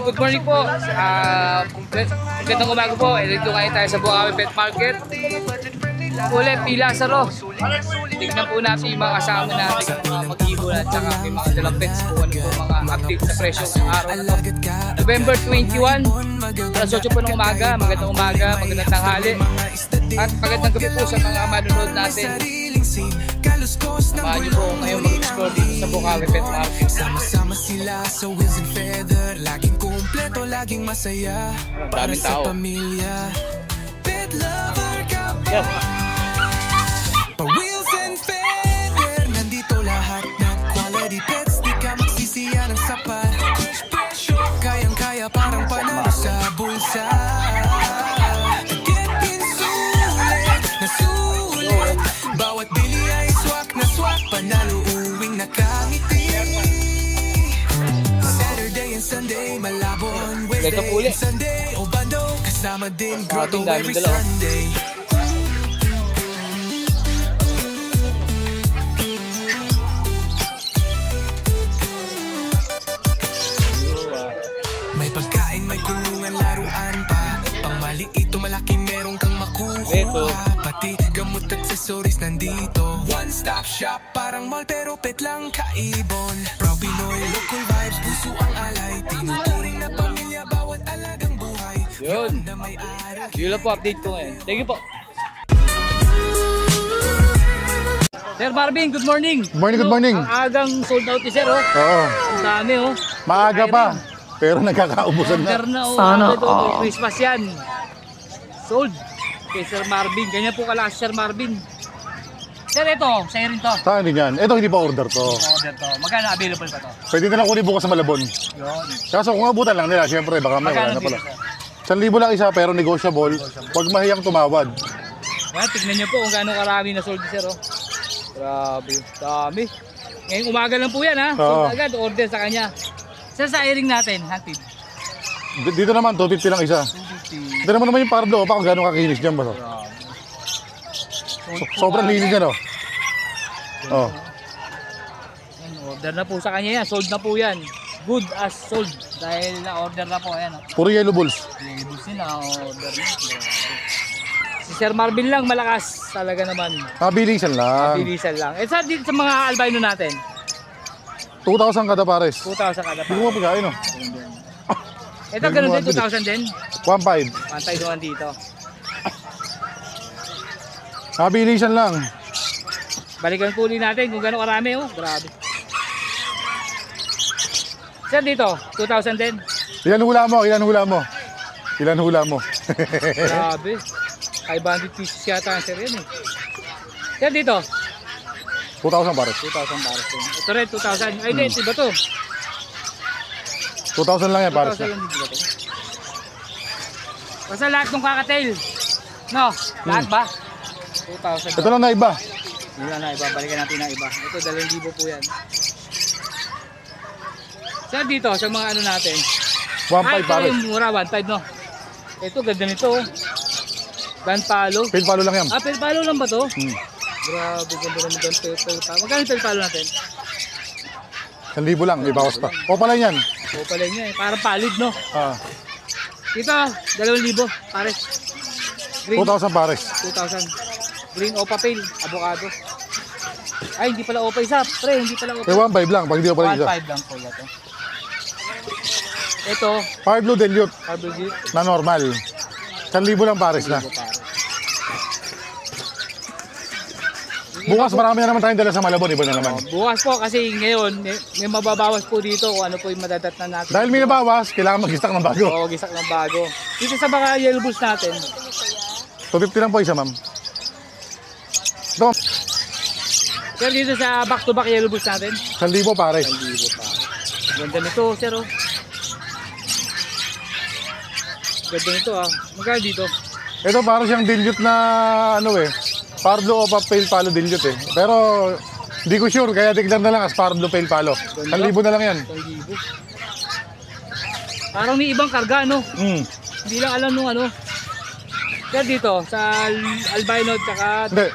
good morning po. Magandang umaga po. Dito ngayon tayo sa Bukawi Pet Market. Uli, Pila Saro. Tignan po natin yung mga kasama natin, mga mag-ibon at saka may mga dalang pets po. Ano po mga update sa presyo ng araw na to. November 21, alas 8 po ng umaga. Magandang umaga, magandang tanghali. At magandang gabi po sa mga manonood natin. Samahan niyo po ngayon mag-explore dito sa Bukawi Pet Market. Sama-sama sila sa wheels and feather. Laging kumpleto, laging masaya. Para sa pamilya. Pet lover ka ba? Pa wheels and feather. Nandito lahat ng quality pets. Di ka magsisiya ng sapat. Presyo kayang-kaya parang panalo sa bulsa. Get in sulit na sulit. Bawat bili ay swak na swak. Panalo uwing nakangiti. Saturday and Sunday malabon. Wednesday and Sunday o bando. Kasama din grotto every Sunday. May pagkain, may kulungan, laruan pa. Pamaliit o malaki meron kang makukuha. Pati gamot at accessories nandito. One stop shop, parang mall pero pet lang kaibon. Proud Pinoy, local vibes, puso ang alay. Tinuturing na pamilya, bawat alagang buhay. Yun. Yun lang po update ko ngayon. Thank you po. Sir Marvin, good morning. Good morning. Ang agang sold out ni Sir, oh. Oo. Ang dami, oh. Maaga pa, pero nagkakaubusan na. Sana, oh. Christmas yan. Sold. Kay Sir Marvin. Ganyan po kalakas Sir Marvin. Sir, ito. Sa'yo rin to. Saan din yan? Ito hindi pa order to. Order to. Magkano available pa to? Pwede na lang kunin bukas sa Malabon. Yun. Kaso kung abutan lang nila, siyempre baka may wala na pala. 1,000 lang isa pero negotiable. Huwag mahiyang tumawad. Yan, tignan nyo po kung gaano karami na sold ni Sir, oh. Grabe. Dami. Ngayong umaga lang po yan, ha? Sold agad. Order sa kanya. Sir, sa airing natin, hatid. Dito naman, 250 lang isa. 250. Ito naman yung Pardo, pa kung gano'ng kakinis dyan ba? Sobrang linis yan, oh. Oh. Order na po sa kanya yan. Sold na po yan. Good as sold. Dahil na-order na po. Ayan, oh. Puro yellow balls. Yellow balls nila. Order na. Si Sir Marvin lang malakas. Talaga naman. Mabilisan lang. Mabilisan lang. Eh, sa mga albino natin? 2,000 kada pares. 2,000 kada Hindi mo pagkain, oh. Ito, ganun din, 2,000 din? 1,500. 1,500 naman dito. Mabilisan lang. Balikan po ulit natin kung gano'ng karami, oh. Grabe. Sir, dito, 2,000 din. Ilan hula mo? Ilan hula mo? Ilan hula mo? Grabe. 500 pieces yata ang sir yan, eh. Sir, dito. 2,000 pares. 2,000 pares. Ito rin, 2,000. Ay, hindi, iba to. 2,000 lang yan pares na. 2,000 yung iba to. Basta lahat ng kakatail. No, lahat ba? 2,000. Ito lang na iba. Wala na iba, balikan natin na iba. Ito, 2,000 po yan. Sir, dito, sa mga ano natin. 1,500 pares. Ito yung mura, 1,500, no? Ito, ganda nito, oh. Gunpalo. Pilpalo lang yan. Ah, pilpalo lang ba to? Grabe, ganda naman doon pilpalo. Magkano yung pilpalo natin? 1,000 lang, may bawas pa. O pala yan. O pala niya, eh. Parang palid, no? Dito, 2,000 pares. Green, 2,000 pares. 2,000. Green opa pale, avocado. Ay, hindi pala opa isa. Pre, hindi pala opa. 1,500 lang, pag hindi ko pala isa. 1,500 lang po ito. Ito, Fire Blue Dilute Arbogate. na normal. 1,000 lang pares na. Bukas marami na naman tayong dala sa Malabon, iba na naman. Bukas po kasi ngayon may mababawas po dito kung ano po yung madadat na natin. Dahil may nabawas, kailangan mag-stock ng bago. Oo, gisak ng bago. Dito sa mga yellow bulls natin. 250 lang po isa, ma'am. Ito, Sir, dito sa back-to-back yellow bulls natin. 1,000 pares. 1,000 pa. Ganda nito, sir, oh. Ganda nito, ah. Magkano dito? Ito para siyang dilute na ano eh. Pardo o pale palo dilute eh. Pero hindi ko sure, kaya tignan na lang as Pardo pale palo. 1,000 na lang yan. 1,000. Parang may ibang karga, no? Hindi lang alam nung ano. Sir, dito, sa albino at saka... Hindi,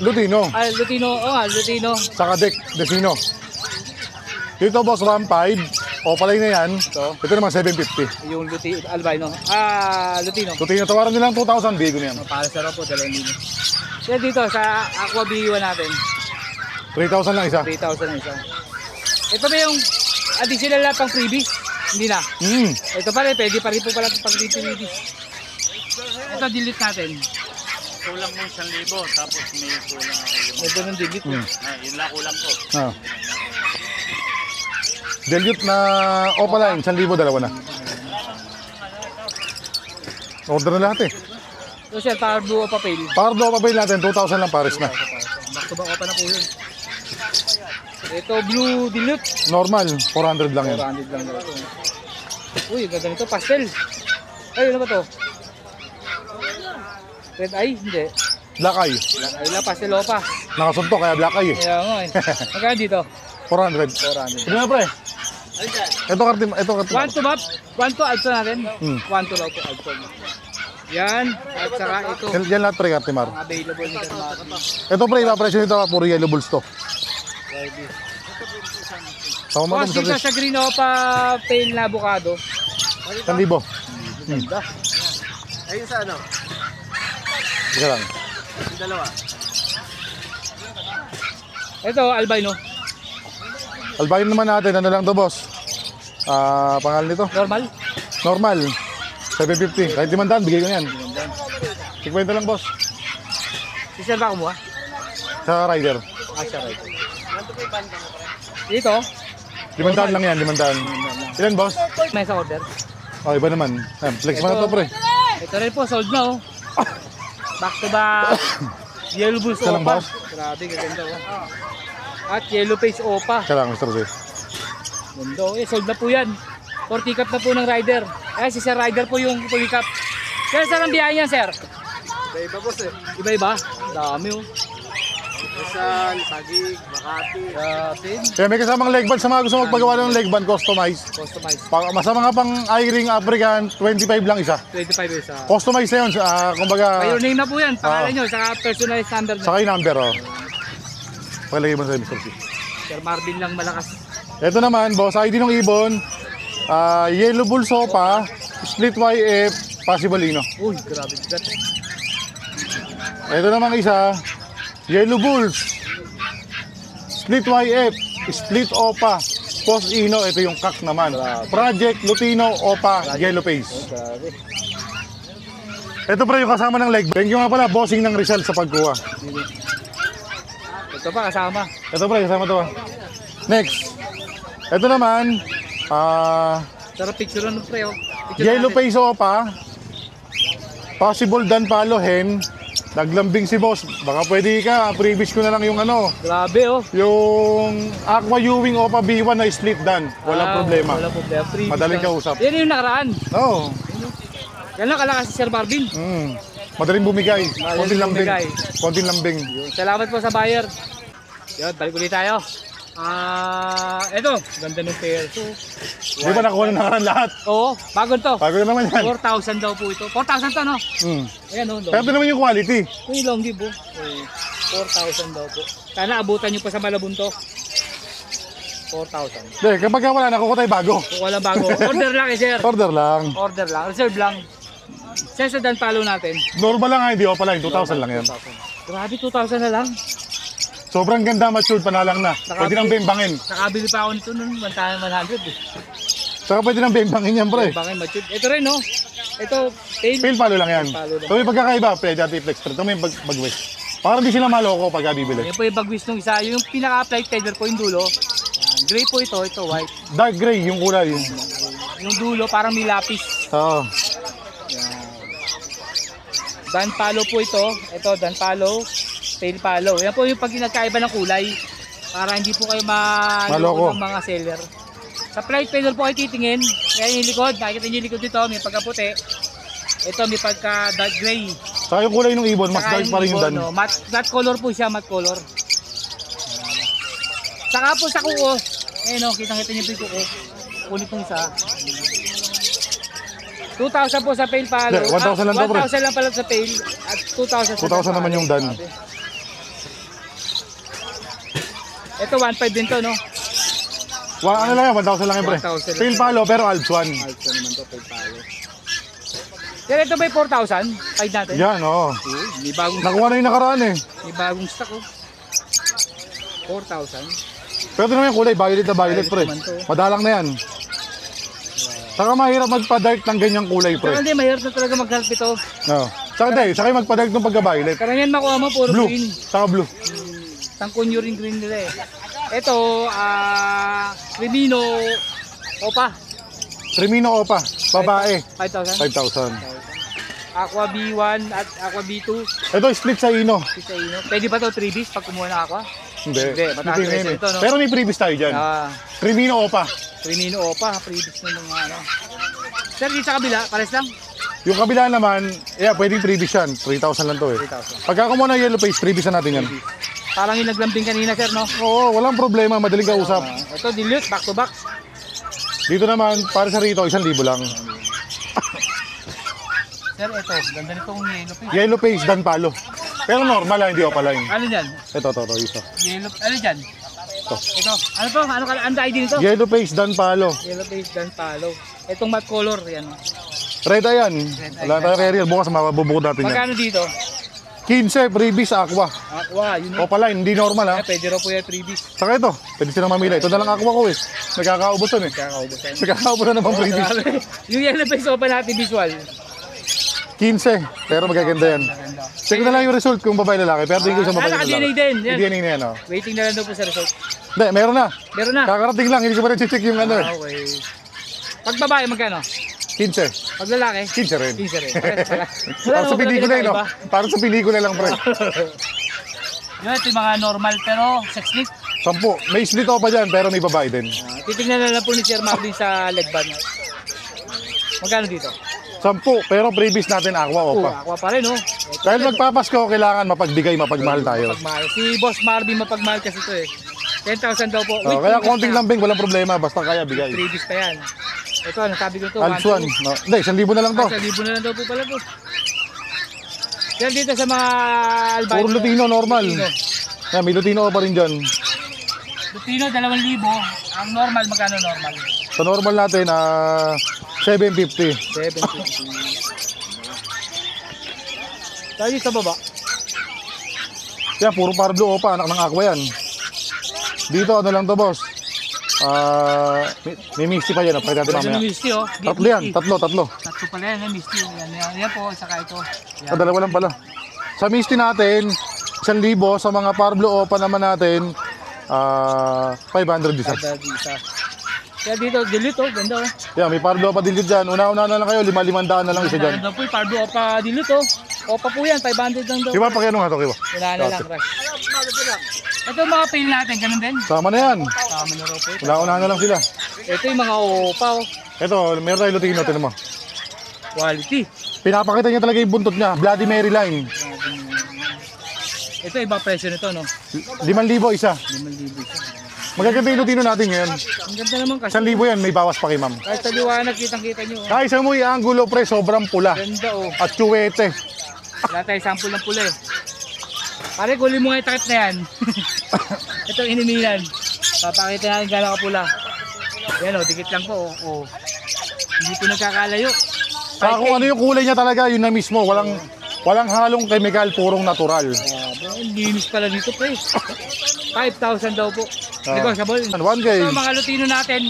Lutino. Lutino, Lutino. Saka Decino. Dito boss, 1,500. Opaline na yan. Ito naman 750. Yung albino. Lutino. Lutino, tawaran nilang 2,000, bigo na yan. Para sa raw po, 2,000. Kaya dito sa Aqua B1 natin, 3,000 lang isa. 3,000 ang isa. Ito ba yung additional na pang freebies? Hindi na. Ito pa rin, pwede pa rin po pala pang freebies. Ito delete natin. Kulang mo 1,000, tapos may kulang ako. Ito nung delete. Yun lang kulang ko. Dilute na Opaline, 1,000, dalawa na. Order na lahat eh. So sir, Pardo o Papel. Pardo o Papel natin, 2,000 lang pares na. Back to back pa na po yun. Ito blue dilute. Normal, 400 lang yan. 400 lang daw ito. Uy, ganda nito, pastel. Ay, ano ba to? Red eye? Hindi. Black Eye. Black eye lang, pastel o pa. Nakasuntok kaya Black Eye eh. Kaya nga eh. Magkano dito? 400. 400. Sige na pre. Ito kartim, ito kartim. 1 to map, 1 to Alto natin. 1 to lang po Alto. Yan, at saka ito. Yan lahat pre kartimar. Available ni Sir Martin. Ito pre, ipapresyo nito, puro yellow bulls to. Tama mo Boss, ito, dito sa green o pa pale na avocado. 1,000. Ganda. Ayun sa ano? Sige lang. Yung dalawa. Ito, albino. Albino naman natin, ano lang to boss? Pangalan nito? Normal. Normal. 750. Kahit 500, bigay ko na yan. 50 lang boss. Si Sir ba kumuha? Sa rider. Siya right. Dito, 500 lang yan, 500. Ilan boss? may sa order. Oh, iba naman. Ayan, flex mo na to pre. Ito rin po, sold na oh. Back to back. Yellow Bulls Isa lang, Opa. boss? Grabe, gaganda oh. At Yellow Face Opa. Kaya lang, Mr. Z. Ganda oh. Sold na po yan. 40 cup na po ng rider. Si Sir Rider po yung 40 cup. Kaya saan ang biyahe niya, Sir? Iba boss eh. Iba-iba? Dami oh. Rizal, Taguig, Makati. Grabe. Kaya may kasamang leg band sa mga gusto magpagawa ng leg band, customize. Customize. Sa mga pang eye-ring African, 25 lang isa. 25 isa. Customize na yun, kumbaga, Mayor name na po yan. Pangalan nyo. Saka personalized number na. sa kayo number, oh. Palagay mo sa Mr. Z. Sir Marvin lang malakas. Ito naman, boss, ID ng ibon, Yellow Bull Sopa, Split YF, Possible Ino. Uy, grabe. Ito naman isa, Yellow Bulls, Split YF, Split Opa, Post Ino, ito yung kak naman. Project Lutino Opa, Yellow Face. Grabe. Ito pre yung kasama ng leg. Thank you nga pala, bossing ng Rizal sa pagkuha. Ito pa kasama. Ito pre, kasama to. Next. Ito naman, Sarap picture nun pre oh. Picture Yellow natin. Face Opa, Possible Dan Palo Hen, naglambing si boss. Baka pwede ka, previous ko na lang yung ano, Grabe oh. yung Aqua Ewing Opa B1 na split dan. Walang problema. Walang problema. Free Madaling lang. kausap. Yan yung nakaraan. Oo. Yan lang kalakas si Sir Marvin. Madaling bumigay. Konting lambing. bumigay. Konting lambing. Salamat po sa buyer. Yun, balik ulit tayo. Eto, ganda ng pair. So, Di ba nakuha na nakaraan lahat? oo, bago to. Bago na naman yan. 4,000 daw po ito. 4,000 to, no? Ayan, no? Pero ito naman yung quality. Ito yung long give, oh. 4,000 daw po. Sana abutan nyo pa sa Malabon to. 4,000. Hindi, kapag wala, nakuha tayo bago. Kung walang bago, order lang eh, sir. Order lang. Order lang, reserve lang. Sir, sa Dan follow natin. Normal lang nga, hindi Opa line. 2,000 lang yan. Grabe, 2,000 na lang. Sobrang ganda, matured, panalang na. Pwede nang bembangin. Nakabili pa ako nito noon, 1,100 eh. Saka pwede nang bembangin yan, pre. Bangin mature. Ito rin, no? Ito, tail. Fail palo lang yan. Palo lang. Ito may pagkakaiba, pre, dati flex, pero ito may bag-west. Para hindi sila maloko pagka bibili. Yan po yung bagwis nung isa. Yung pinaka-applied feather po yung dulo. Yan. Gray po ito white. Dark gray yung kulay. Yung dulo parang may lapis. Oo. Yan. Dan palo po ito. Ito, dan palo. Tail palo. Yan po yung pag nagkaiba ng kulay. Para hindi po kayo maloko ng mga seller. Sa flight feather po kayo titingin. Kaya yung likod. Nakikita nyo yung likod dito. May pagkaputi. Ito may pagka dark gray. Saka yung kulay ng ibon, mas dark pa rin yung dan. No? Matte color po siya, matte color. Saka po sa kuko, ayun o, kitang-kita niyo po yung kuko. Kulit nung isa. 2,000 po sa pail palo. 1,000 lang to, bro. 1,000 lang pala sa pail. At 2,000 sa 2,000 naman yung dan. Ito 1,500 din to, no? Ano lang yan, 1,000 lang yan, pre. 1,000 lang. Pale palo, pero Alps 1. Alpha naman to, pay palo. Pero ito ba yung 4,000? 5 natin? Yan, oo. May bagong, Nakuha na yung nakaraan eh. may bagong stock oh. 4,000. Pero ito naman yung kulay, violet na violet, pre. naman to. Madalang na yan. Saka mahirap magpa-dark ng ganyang kulay, pre. Saka hindi, mahirap na talaga mag-help ito. No. Saka hindi, saka magpa-dark ng pagka-violet. Karamihan makuha mo, puro Blue, green. saka blue. Tangkon yung green nila eh. Ito, Crimino Opa, Tremino Opa, babae, 5,000. 5,000. Aqua B1 at Aqua B2. Ito, split sa Ino. Sa Ino. Pwede ba ito 3Bs pag kumuha ng Aqua? Hindi. Hindi, mataas Hindi, presyo hindi. ito, no? Pero may previous tayo dyan. Tremino Opa. Crimino Opa, 3Bs na mga ano. Sir, dito sa kabila, pares lang? Yung kabila naman, yeah, pwedeng previous yan. 3,000 lang to eh. 3,000. Pagka kumuha ng yellow face, previous na natin yan. Parang yung naglambing kanina, sir, no? Oo, walang problema. Madaling kausap. Ito, dilute, back to back. Dito naman, para sa rito, 1,000 lang. Sir, ito, ganda nitong yellow face. Yellow face, dan palo. Pero normal lang, hindi opaline. Ano dyan? Ito, isa. Yellow, ano dyan? Ito. Ito, ano to? Ano ID nito? Yellow face, dan palo. Yellow face, dan palo. Itong matte color, yan. Red yan. Wala tayong real. Bukas mabubukod natin yan. Magkano dito? 15, previous, aqua. Aqua, yun. Opaline, hindi normal ha. Pwede raw po yung 3Bs. Saka ito, pwede silang mamili. Ito na lang aqua ko eh. Nagkakaubusan eh. Kakaubusan. Nagkakaubusan naman previous. Yung yellow face open natin visual. 15, pero magaganda yan. Check na lang yung result kung babae lalaki. Pero tingin ko sa babae naka-DNA lalaki. din. Yan. DNA na yan oh. Waiting na lang daw po sa result. Hindi, meron na. Meron na. Kakarating lang, hindi ko pa rin check yung ano eh. Okay. Pag babae, magkano? 15. Pag lalaki? 15 rin. 15 rin. Wala Parang sa naman pala pelikula eh, no? pinakaiba. Parang sa pelikula lang, pre. Yun, ito yung mga normal pero sex lift. 10. May split pa dyan, pero may babae din. Titignan na lang po ni Sir Marvin sa leg band. Magkano dito? 10, pero previous natin aqua Oo, opa. aqua pa rin, oh. Dahil magpapasko, kailangan mapagbigay, mapagmahal tayo. Mapagmahal. Si Boss Marvin mapagmahal kasi ito eh. 10,000 daw po. Oh, kaya konting lambing, walang problema, basta kaya bigay. 3Bs pa yan. Ito, ano sabi ko ito? Alps 1. No, hindi, 1,000 na lang to. 1,000 na lang daw po pala to. Yan dito sa mga albino. Puro Lutino, normal. Lutino. Yan, may Lutino pa rin dyan. Lutino, 2,000. Ang normal, magkano normal? Sa normal natin, 750. 750. Tayo sa baba. Yan, puro Parblo Opa, anak ng aqua yan. Dito, ano lang to, boss? May Misty pa yan, pakita natin Ito mamaya. yung Misty, oh. Tatlo yan, tatlo. Tatlo pala yan, yung Misty. Yan po, saka ito. Yan. Dalawa lang pala. Sa Misty natin, 1,000. Sa mga Parblo Opa naman natin, 500 isa. Kada isa. Kaya dito, delete, oh. Ganda, oh. Yan, may Parblo Opa din dyan. Una-una na lang kayo, 500 na lang isa dyan. Ganda po, yung Pardo Opa delete, oh. Opa po yan, 500 lang daw. Kiba, pakiano nga to, Kiba? Wala na lang, crush. Ito yung mga pail natin, ganun din. Sama na yan. Tama na raw po. Una-una na lang sila. Ito yung mga Opa, oh. Ito, meron tayo Lutino, tinan mo. Quality. Pinapakita niya talaga yung buntot niya, Bloody Mary line. Ito, ibang presyo nito, no? 5,000 isa. 5,000 isa. Magaganda yung Lutino natin ngayon. Ang ganda naman kasi. 1,000 yan, may bawas pa kay ma'am. Kahit sa liwanag, kitang-kita nyo. Oh. Kahit sa mo yung angulo, pre, sobrang pula. Ganda, oh. At chuwete. Wala tayo sample ng pula, eh. Pare, kunin mo nga yung takip na yan. Ito, ininilan. Papakita natin gano'n kapula. Yan, oh, dikit lang po, oh. Hindi po nagkakalayo. Saka kung ano yung kulay niya talaga, yun na mismo. Walang halong chemical, purong natural. Linis pala dito, pre. 5,000 daw po. Negotiable. 1K. So, mga Lutino natin,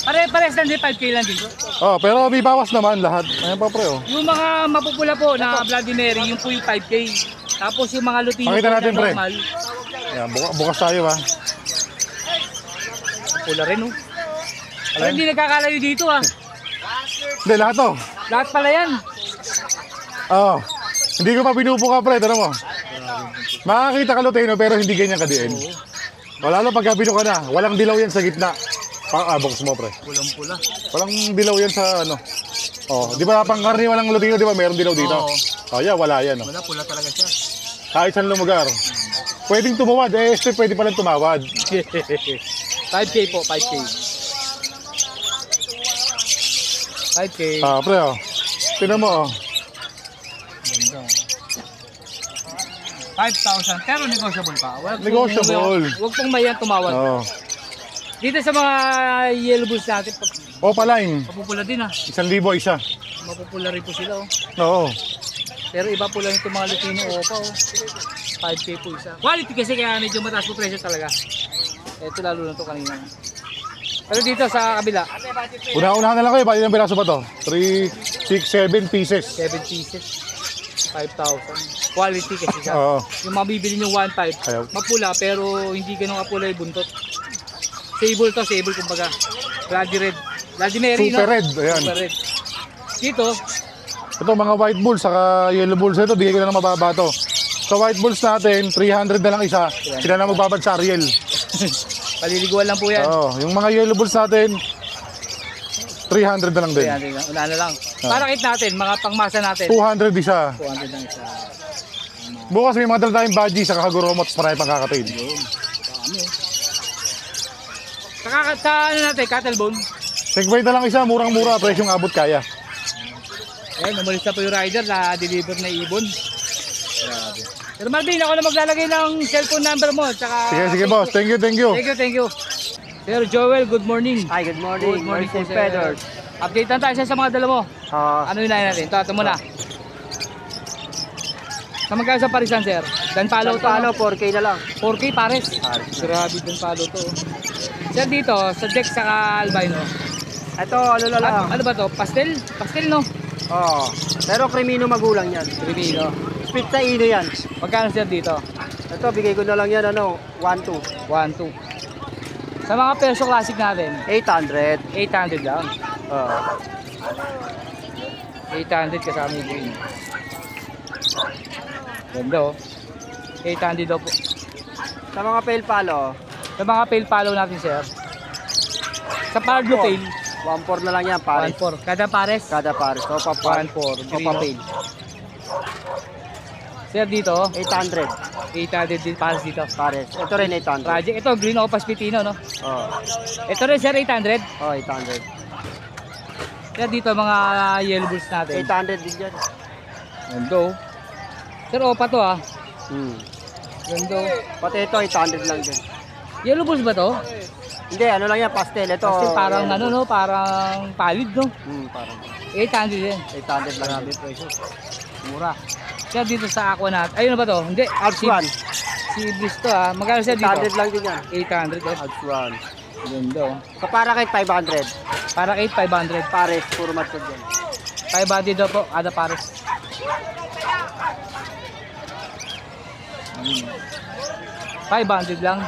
pare-pares lang din, 5K lang dito. Oh, pero may bawas naman lahat. Ayan pa, pre, oh. Yung mga mapupula po na Bloody Mary, yung po yung 5K. Tapos yung mga Lutino Pakita po natin, na pre. normal, Ayan, bukas tayo, ha. pula rin, oh. Pero hindi nagkakalayo dito, ah. Hindi, lahat, oh. Lahat pala yan. Oh. Hindi ko pa binubuka, pre. Tara mo. Makakita ka Lutino, pero hindi ganyan kadiin. Wala lang pagka binuka na. Walang dilaw yan sa gitna. Box mo, pre. Pulang-pula. Walang dilaw yan sa ano. Oh, di ba pangkarni walang Lutino, di ba? Meron dilaw dito. Oo. Oh, yeah, wala yan. Oh. Wala, pula talaga siya. Kahit saan lugar. Pwedeng tumawad. Pwede palang tumawad. 5K po, 5K. 5K. Pre, oh. Tingnan mo, oh. Ganda. 5,000 pero negotiable pa. Wag Negotiable. Huwag pong mayan tumawad. Oh. Dito sa mga yellow bulls natin, Opaline, mapupula din 1,000 isa. Mapupula rin po sila Oo. Pero iba po lang itong mga Lutino Opa 5K po isa. Quality kasi kaya medyo mataas po presyo talaga. Ito lalo na to kanina. Pero dito sa kabila, Una-unahan na lang kayo, bali ng piraso ba to? 3, 6, 7 pieces. 7 pieces, 5,000. Quality kasi siya. Oo. Yung mabibili nyo 1.5, Ayaw. mapula pero hindi ganun kapula yung buntot. Sable to, sable kumbaga. Bloody red. Bloody Mary, Super red, ayan. Super red. Dito, Ito mga white bulls, saka yellow bulls ito, bigay ko na ng mababa to. Sa white bulls natin, 300 na lang isa. Sila na magbabad sa Ariel. paliliguan lang po yan. Oo, yung mga yellow bulls natin, 300 na lang din. Ayan, una na lang. Para kit natin, mga pangmasa natin. 200 isa. 200 lang isa. Bukas may mga dala tayong badgie sa kakaguromot, marami pang kakatail. Dami. Sa ano natin, cattle bone. 50 na lang isa, murang-mura, presyong abot kaya. Ayan, umalis na po yung rider na deliver na ibon. Grabe. Pero Marvin, ako na maglalagay ng cellphone number mo. Tsaka, Sige boss, thank you. Thank you. Sir Joel, good morning. Hi, good morning. Good morning po, Mercy sir. Feathers. Update lang tayo sa mga dala mo. Ano yung natin? Ito muna. Sa magkano sa parisan, sir? Dan palo to. Palo, 4K na lang. 4K pares. Grabe dan palo to. Sir dito, sa Dex saka albino. Ito, ano na lang. Ano ba to? Pastel? Pastel no? Oo. Pero Crimino magulang yan. Trivino. Split sa ino yan. Magkano sir dito? Ito, bigay ko na lang yan, 1-2. 1, 2. Sa mga peso classic natin, 800. 800 lang. Oo. 800 kasama yung green. Ganda oh. 800 daw po. Sa mga pale palo, Sa mga pale follow natin sir. Sa Pardo pale, 1-4 na lang yan, pares. 1.4. Kada pares, Kada pares. Opa, 1.4. Green Opa oh. pale. Sir dito, 800. 800 din pares dito. Pares. Ito rin 800. Project, ito green Opas Pitino no. Oo. Ito rin sir 800. Oh, 800. Sir dito mga yellow bulls natin. 800 din dyan. Ganda oh. Sir Opa to ah. Ganda oh. Pati ito, 800 lang din. Yellow bulls ba to? Hindi, ano lang yan, pastel. Ito, Kasi parang yellow ano no, parang palid no. Parang 800 din. 800 lang Grabe din. presyo. Mura. Sir dito sa aqua natin. Ayun ba to? Hindi. Alps 1. Si Bliss to ah. Magkano sir dito? 800 lang din yan. 800 eh. Alps 1. Ganda oh. Sa Parakit, 500. Para 8,500. Pares, puro matod yan. 500 daw po. Kada pares. 500 lang.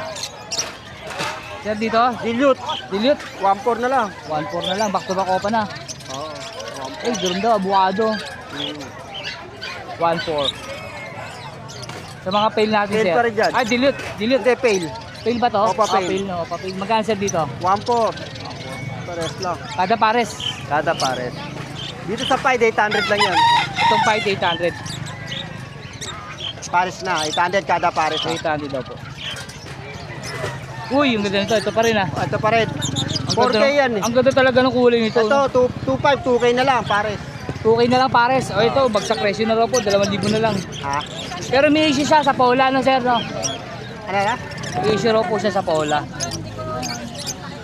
Sir dito? Dilute, Dilute. 1-4 na lang. 1.4 na lang. Back to back opa na. Oo. Eh, ganoon daw. Abuado. 1.4. Sa mga pail natin Pail sir. pa rin dyan. Ay, dilute. Dilute. Hindi, pale. Pail ba to? Opa pail. Pail, no? Opa pail. Magkano sir dito? 1-4. Pares lang. Kada pares. Kada pares. Dito sa Pied, 800 lang yan. Itong fight 800. Pares na, 800 kada pares. 800 daw po. Uy, yung ganda nito. Ito pa rin ah. Ito pa rin. Ang 4K ganda, yan eh. Ang ganda talaga ng kulay nito. Ito, 2.5, 2K na lang, pares. 2K na lang pares. O ito, bagsak presyo na raw po. 2,000 na lang. Ha? Pero may issue siya sa Paula, no sir, no? Ano na? May issue raw po siya sa Paula.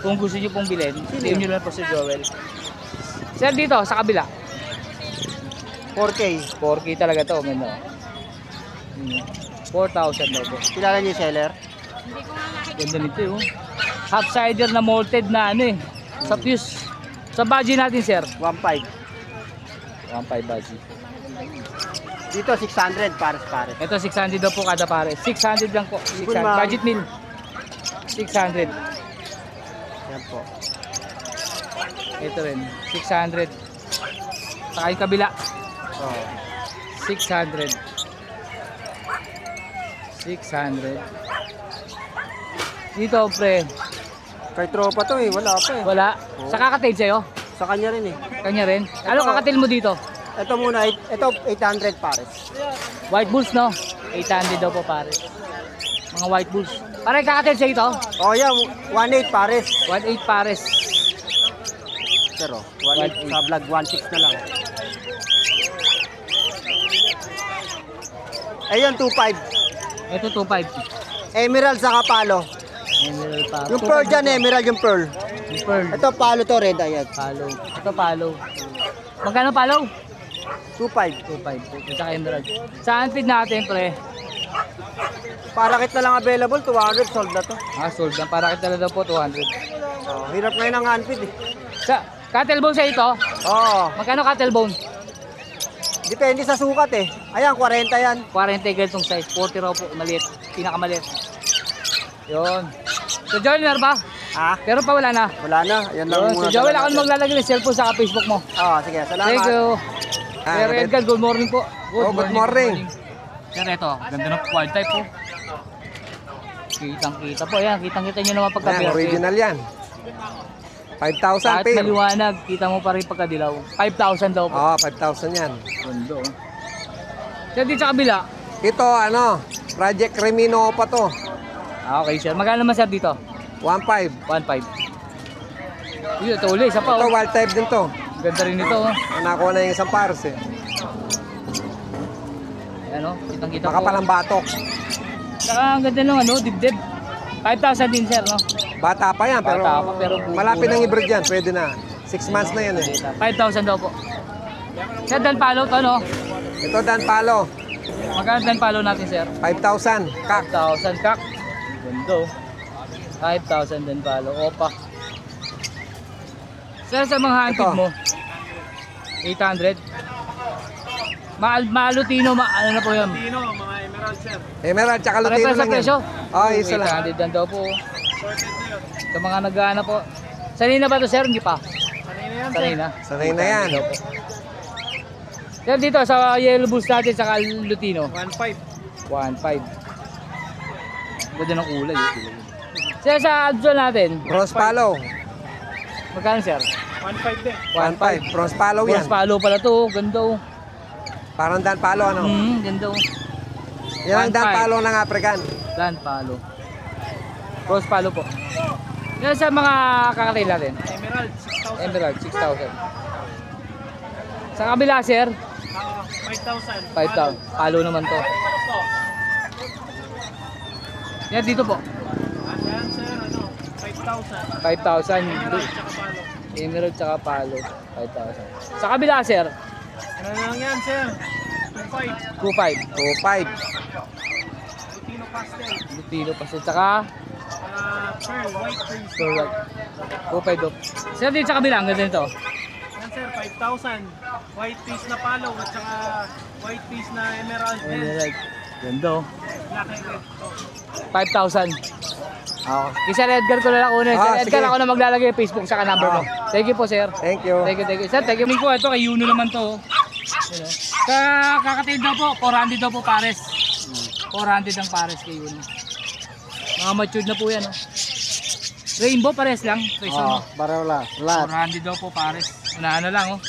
Kung gusto niyo pong bilhin, bilhin niyo lang po si Joel. Sir, dito, sa kabila. 4K. 4K talaga to, ganda. 4,000 daw po. Kilala niyo yung seller? Ganda nito yun. Half cider na malted na ano eh. Sa fuse. Sa budget natin sir. 1.5. 1.5 budget. Dito, 600, pares. Ito 600 daw po kada pare. 600 lang po. 600. Good, ma'am. Budget meal. 600. Yan po. Ito rin. 600. Saka yung kabila. Oh. 600. 600. Dito pre. Kay tropa to eh, wala pa eh. Wala. Sa kakatail sa'yo? Sa kanya rin eh. Kanya rin. Ano kakatail mo dito? Ito muna, ito 800 pares. White bulls no? 800 daw po pare. Mga white bulls. Pare kakatail sa'yo ito? Oh yeah, 1.8 pares. 1.8 pares. Pero, 1.8 sa vlog, 1.6 na lang. Ayun, 2.5. Ito 2.5. Emerald sa kapalo. Emerald pa. Yung pearl dyan, emerald yung pearl. Yung pearl. Ito, palo to, red, ayan. Palo. Ito palo. Magkano palo? 2.5. 2.5. Ito emerald. Saan feed natin, pre? Para kit na lang available, 200, sold na to. Sold na. Para kita na daw po, 200. Oh, hirap ngayon ang unfeed eh. Sa cattle bone sa ito? Oo. Magkano cattle bone? Depende sa sukat eh. Ayan, 40 yan. 40 ganitong size. 40 raw po. Maliit. Pinakamaliit. Yun. So Joel, ba? Ah, Pero pa wala na. wala na. Ayan lang Yun. muna. So Joel, dala ako natin. maglalagay ng cellphone sa Facebook mo. Oo, sige. Salamat. Thank you. Ah, Sir Edgar, good morning po. good morning. Sir, ito. Ganda ng quad type po. Kitang-kita po. Ayan, kitang-kita nyo naman pagka-verde. Original yan. 5,000 Kahit pair. maliwanag, kita mo pa rin pagkadilaw. 5,000 daw po. Oo, 5,000 yan. Ganda. Sir, dito sa kabila. Ito, Project Remino pa to. Okay, sir. Magkano naman, sir, dito? 1,500. 1.5. Yun, ito uli. Isa pa, Ito, oh. wild type din to. Ganda rin ito, oh. Nakuha na yung isang pares eh. Ayan, oh. Kitang-kita po. Makapalang batok. Saka ang ganda ng dibdib. 5,000 din, sir, no? Bata pa yan, pero, Bata pa, pero malapit ng hybrid yan. Pwede na. 6 months na yan eh. 5,000 daw po. Sir, dan palo to, no? Ito, Dan Palo. Magkano dan palo natin, sir? 5,000. Kak. 5,000 kak. Ganda, oh. 5,000 dan palo. Opa. Sir, sa mga hunted Ito. mo, 800. Malutino, ano na po yan? Dino, mga emerald sir. Emerald, tsaka Pare Lutino pa sa lang yan. presyo? Oh, isa lang. 800 dan daw po. Sorted na yun. Sa mga nag-aana po. Sanay na ba to, sir? Hindi pa. Sanay na yan sir. Sanay na. Sanay na yan. Daw po. Sir, dito sa yellow bulls natin sa Lutino. 1.5. 1.5. Ganda ng kulay. Sir, sa Absol natin, Bronze Palo. magkano, sir? 1.5 din. 1,500. Bronze Palo yan. Bronze palo pala to, oh. Ganda, oh. Parang Dan Palo, Ganda, oh. Yan ang Dan 1,500. Palo ng African. Dan palo. Bronze palo po. Yan sa mga kakatail natin. Emerald, 6,000. Emerald, 6,000. Sa kabila, sir, 5,000. 5,000. Palo naman to. Yan, dito po. Ayan sir, 5,000. 5,000. Emerald, tsaka palo. Emerald tsaka palo. 5,000. Sa kabila, sir, Ano lang yan sir? 2.5. 2,500. 2,500. Lutino pastel. Lutino pa siya. Tsaka, Pearl, white pearl. so, 2,500 do. Sir, dito sa kabila, ang ganda nito. Yan sir, 5,000. White piece na palo at saka white piece na emerald. Yan. Emerald. Ganda, oh. Black and red. 5,000. Okay. Kay Sir Edgar ko na lang una. Sir Edgar, sige. ako na maglalagay yung Facebook sa number mo. Thank you po, sir. Thank you. Thank you. Sir, thank you po. Ito, kay Yuno naman to. Yun, oh. Sa kakatail daw po, 400 daw po pares. 400 ang pares kay Yuno. Mga matured na po yan, oh. Rainbow pares lang. Presyo, no? Para wala. Lahat. 400 daw po pares. Unahan na lang, oh.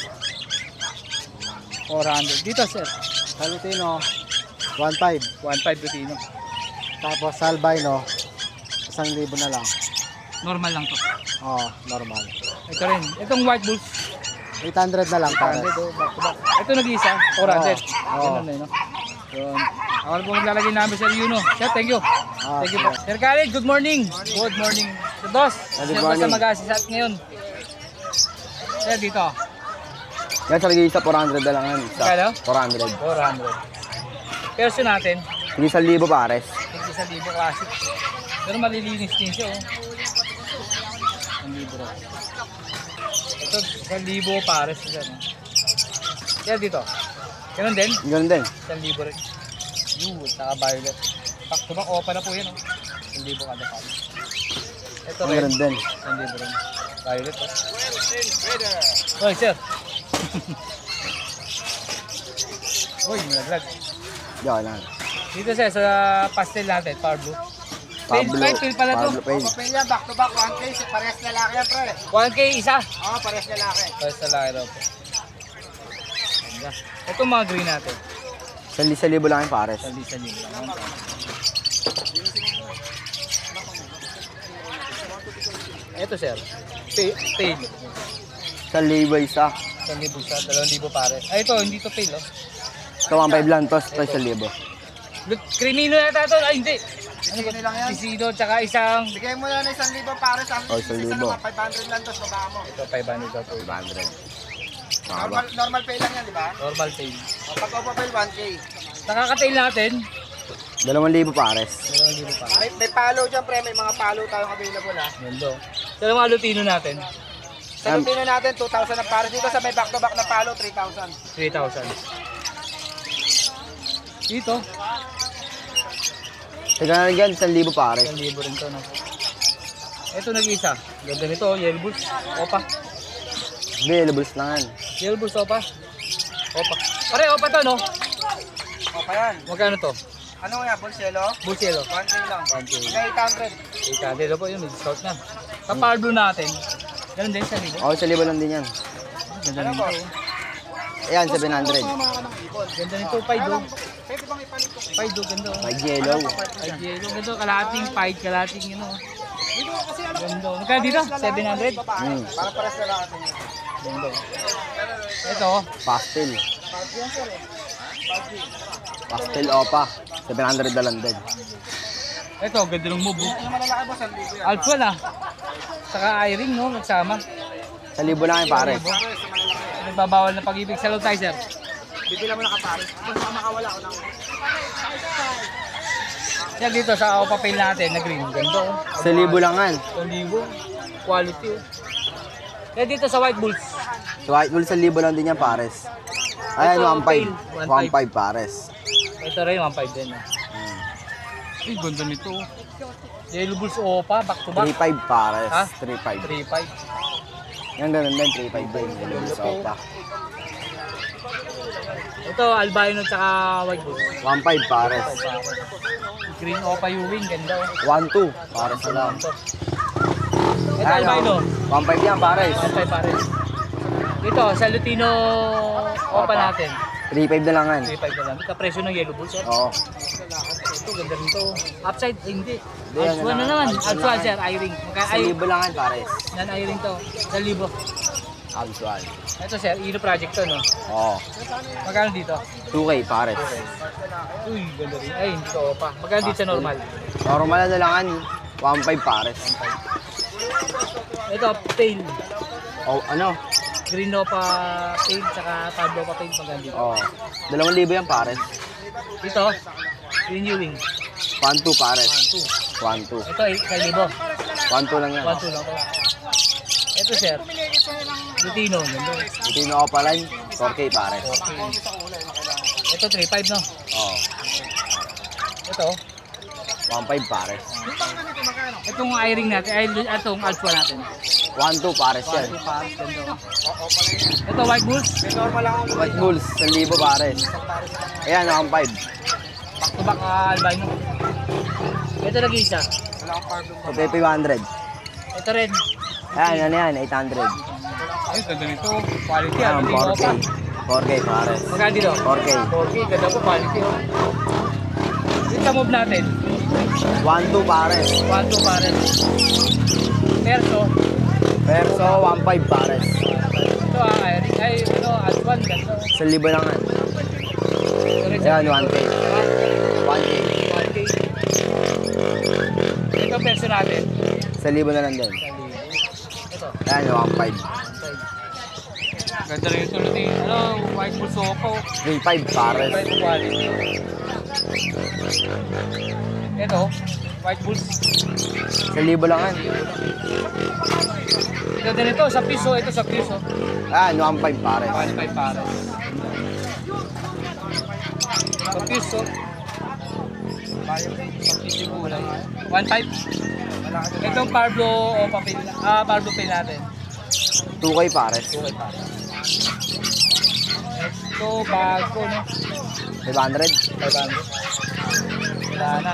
400. Dito, sir. Salutino, 1.5. 1.5 Lutino. Tapos Albino, 1,000 na lang. Normal lang to. Oo, normal. Ito rin. Itong white bulls. 800 na lang para. 400, oh, back to back. Ito nag-isa, 400. Oo. Ganun eh, no? Yun. Ako na po maglalagay namin sa Yuno. Sir, thank you. Thank you po. Sir Khalid, good morning. Good morning. Sir Boss, Good sir morning. Boss na mag-assist ngayon. Sir, dito. Yan sa lagi sa 400 na lang yan. Kano? 400. 400. Perso natin, Hindi 1,000 pares. 1,000 classic. Pero malilinis din siya, oh. 1,000 ro. Ito, 1,000 pares. Sir, no? Sir, dito. Ganun din. Ganun din. 1,000 rin. Yun, saka violet. Back to back, opa na po yan, oh. 1,000 kada palo. Ito rin. Ganun din. 1,000 rin. Violet, oh. Hoy, sir. Uy, malaglag. Yan lang. Dito sir, sa pastel natin, Power Blue. Pablo. Pale pala to. Pablo Pale. Papel yan, back to back, 1K. Parehas lalaki yan, pre. 1K isa. Oo, parehas lalaki. Tapos sa laki daw po. Ganda. Ito mga green natin. 1,000 lang yung pares. Sa nyo lang. Ito sir. Pale. 1,000 isa. 1,000 sa 2,000 pare. Ay ito, hindi to pale oh. Ito 1,500 lang. Ito 1,000. Crimino yata ito. Ay hindi. Ano ba? Sisido, tsaka isang... Bigay mo yan 1,000 pares. Ang Oh, 1,000. isa naman, 500 lang to, baba mo. Ito, 500 daw po. 500. Normal pay lang yan, di ba? Normal tail. O, pag overpay, 1K. Nakaka-tail natin. 2,000 pares. 2,000 pa. May palo dyan, pre. May mga palo tayong available, ha. Ganda. Ito yung mga lutino natin. Sa lutino natin, 2,000 ang pares. Dito sa may back-to-back na palo, 3,000. 3,000. Dito, Teka na dyan, 1,000 pares. 1,000 rin to. No? Ito nag-isa. Ganda nito, yellow bulls. Opa. Available lang yan. Yellow bulls, opa. Opa. Pare, opa to, no? O, pa yan. Magkano to? Ano nga, Bolselo? Bulls yellow. 1K lang. 1K. May 800. 800 po yun, may discount na. Sa power blue natin, ganun din, 1,000. Oo, 1,000 lang din yan. Ganda Ano nito. po? Ayan, 700. Ganda nito, Paido. Pwede bang ipalit ko? Paido, ganda. Oh. May yellow. Ay, yellow, ganda. Kalahating Paid, kalahating yun, oh. Ganda. Magkano dito? 700? Para pares na lang natin. Ganda. Ito, Pastel. Pastel opa. 700 na lang din. ito, ganda ng move. Ano malalaki boss, 1,000 yan. Alpha na. Saka i-ring, no? Nagsama. 1,000 lang yung pares. Nagbabawal na pag-ibig sa tayo, sir. Bibila mo na kapares. Basta makawala ko lang. Yan dito sa papel natin na green. Ganda, oh. 1,000 lang yan. 1,000. Quality, oh. Yan dito sa white bulls. So, white wool 1,000 lang din yan pares. Ayan, Ito, 1,500. 1,500 pares. Ito rin, 1.5 din, oh. Ay, ganda nito, oh. Yellow bulls opa, back to back. 3,500 pares. Ha? 3,500. 3.5. Yan ganun din, 3,500 din. Yellow sa opa. Ito, albino tsaka white bulls. 1,500 pares. Green opa Ewing, ganda, oh. 1,200 pares na lang. Ito, albino. 1,500 yan pares. 1.5 pares. Dito, sa Lutino opa natin. 3,500 na lang yan. 3.5 na lang. Ito, presyo ng yellow bulls, sir. Oo. Ito, ganda rin to. Upside, hindi. Hindi, Alps 1 na ano naman. lang, Alps 1, sir, i-ring. Magka, 1,000 lang yan pares. nan-i-ring to. 1,000. Actual. Ito, sir, Ilo Project to, no? Oo. Magkano dito? 2K pares. Uy, ganda rin. Ay, hindi to opa. Magkano dito sa normal? Normal na lang yan. 1,500 pares. Ito, tail. Oh, ano? Green opa tail, tsaka Pablo opa tail. Magkano dito? Oo. 2,000 yan pares. Dito, green Ewing. 1,200 pares. 1.2. 1,200. Ito, 1,000. 1,200 lang yan. 1.2 lang to. Ito, sir. Lutino. Ganda. Ito yung ako pala 4K pares. Ito, 3.5, no? Oo. Ito, 1,500 pares. itong i-ring natin, ay, itong Alpha natin. 1,200 pares yan. 1.2 pa, ganda. Ito, white bulls. Normal lang ako. White Bulls, 1,000 pares. Ayan, 1,500. Back to back albino. Ito nag-isa. Wala akong pardon. So, Pepe 100. Ito rin. Ayan, ano yan, 800. Ay, ganda nito. Quality, Ayan, ano, 4K. 4K pares. Magkano dito? 4K. 4K, ganda po, quality. Oh. Dito sa move natin. 1,200 pares. 1.2 pa rin. Perso. Perso, 1,500 pares. Ito i-ring. Ay, ano, Alpha, ganda. 1,000 lang yan. Ito rin, Ayan, 1K. 1K. 1K. Ito perso natin. 1,000 na lang din. Ito. Ayan, 1,500. Ganda rin yung tulad ni, ano, white bull soko. 3,500 pares. White quality. Ito, white bulls. 1,000 lang yan. Ganda nito, sa piso. Ito sa piso. Ayan, 1,500 pares. 1.5 para. Sa piso. Sa piso yung kulay. 1.5. Itong Pablo o papel, Pablo pay natin. 2K pares. Okay para. Ito, bago, no? 500. 500. Wala na.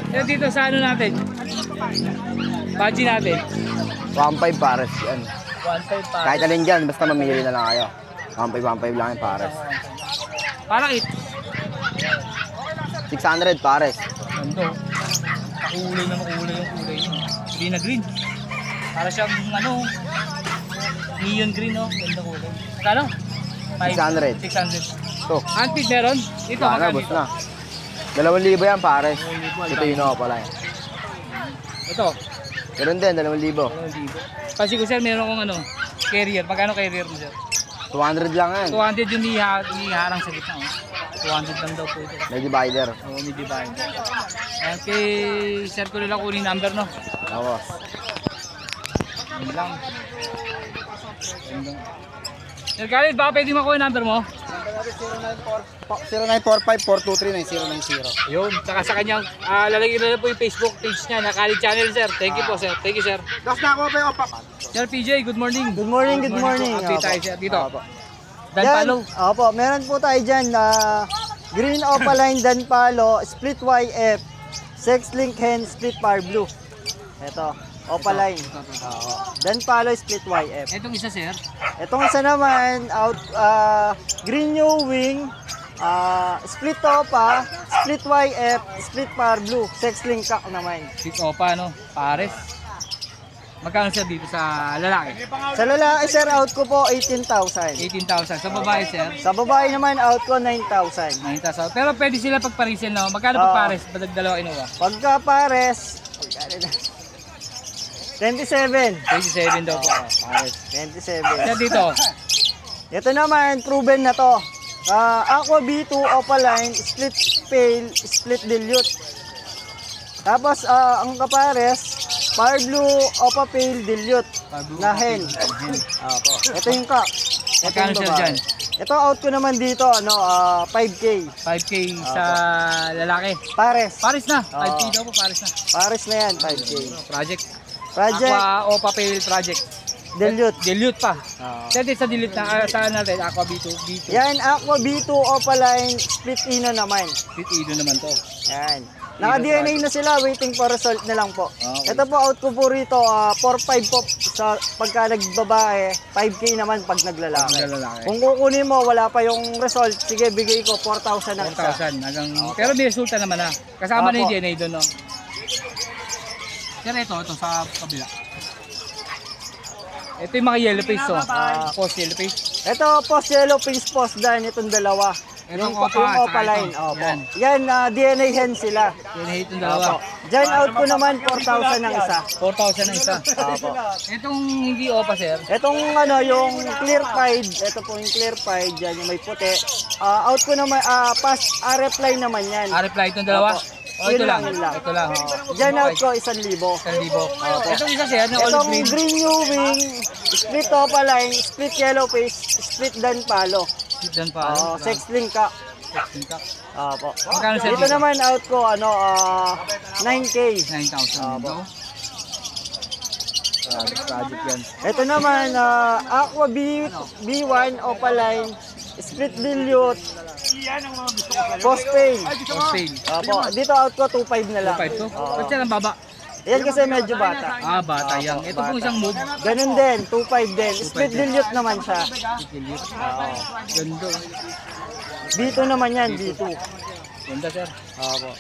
Ito dito sa ano natin? Baji natin. 1,500 pares yan. 1.5 para. Kahit alin dyan, basta mamili na lang kayo. 1,500 lang yung pares. Parang it. 600 pares. Ganito. Kulay na makulay yung kulay niya. Green na green. Para siyang ano, neon green, no? Ganda kulay. Kano? 600. 600. Ito. Antique meron? Dito, Sana, magkano boss dito? na. 2,000 yan pares. Ito yun ako pala. Ito, Ganun din, 2,000. 2,000. Kasi ko sir, meron akong ano, carrier. Magkano carrier mo sir? 200 lang yan. 200 yung niharang sa gitna. Oh. 200 lang daw po ito. May divider. Oo, may divider. Ayan, kay sir ko nila kunin number, no? Oo. Yun lang. Sir Khalid, baka pwede makuha yung number mo? 0945-423-9090. Yun. Saka sa kanyang, lalagyan na po yung Facebook page niya na Khalid Channel, sir. Thank you po, sir. Thank you, sir. Tapos na ako pa yung opak. Sir PJ, good morning. Good morning, good morning. Update tayo, sir. Dito. Dan Yan, Palo. Opo, meron po tayo dyan na green opaline Dan Palo, split YF, sex link hen, split par blue. Ito, opaline. Oo. Dan Palo, split YF. Etong isa, sir. Itong isa naman, green new wing, split topa, split YF, split par blue, sex link cock naman. Sweet Opa, no? Pares. Magkano sir dito sa lalaki? Sa lalaki, sir, out ko po 18,000. 18,000. Sa babae, sir? Sa babae naman, out ko 9,000. 9,000. Pero pwede sila pagparisel, no? Magkano Oo. pa pares? Badag dalawa kinuha? Pagka pares, 27. 27 daw po. Pares. 27. Sir dito. Ito naman, proven na to. Aqua B2 Opaline, split pale, split dilute. Tapos, ang kapares, Par Blue Opa Pale Dilute na hen. Opo. Ito yung ka. Ito Magkano yung sir babae. dyan? Ito out ko naman dito, 5K. 5K sa lalaki. Pares. Pares na. Oo. 5K daw po, pares na. Pares na yan, 5K. Project. Project, Aqua Opa Pale Project. Dilute. Dilute pa. Oo. Sir, dito sa dilute na, saan natin? Aqua B2. B2. Yan, Aqua B2 Opaline, split Ino naman. Sweet Ido naman to. Yan. Naka-DNA na sila, waiting for result na lang po. Okay. Ito po, out ko po rito, 4-5 po sa pagka nagbabae, 5K naman pag naglalaki. Lalaki. Kung kukunin mo, wala pa yung result, sige, bigay ko 4,000 ang isa. 4,000 hanggang pero may resulta naman na. Kasama na yung Opo. DNA doon, no. Sir, ito sa kabila. Ito yung mga yellow face, oh. Post yellow face. Ito, post yellow face post dan, itong dalawa. Itong Yung Opa, saka Opaline. ito. Opo. Yan. Yan, DNA hen sila. DNA itong dalawa. Diyan out ko naman 4,000 ang isa. 4,000 na isa. Opo. Itong hindi Opa, sir. Itong yung clear pied, ito po yung clear pied, yan yung may puti. Out ko naman, past reply naman yan. reply itong dalawa. Opo. Oh, ito Yun lang. lang, yun lang. Ito lang. Diyan out ko 1,000. 1,000. Itong isa, sir, na olive Itong green. green new wing, split opaline, split yellow face, split Dan Palo. Diyan pa. Sex link ka. Opo. Magkano sir Dito dito? naman out ko 9K. 9,000. Opo. Project yan. Ito naman Aqua B1 Opaline, split dilute, post pain. Post sale. Opo. Dito out ko 2.5 na lang. 2,500 to? Ba't siya ang baba? Yan kasi medyo bata. Bata yan. Ito pong isang move. Ganun din, 2.5 din. Split dilute naman siya. Ganda. B2 naman yan, B2. Ganda, sir. Opo.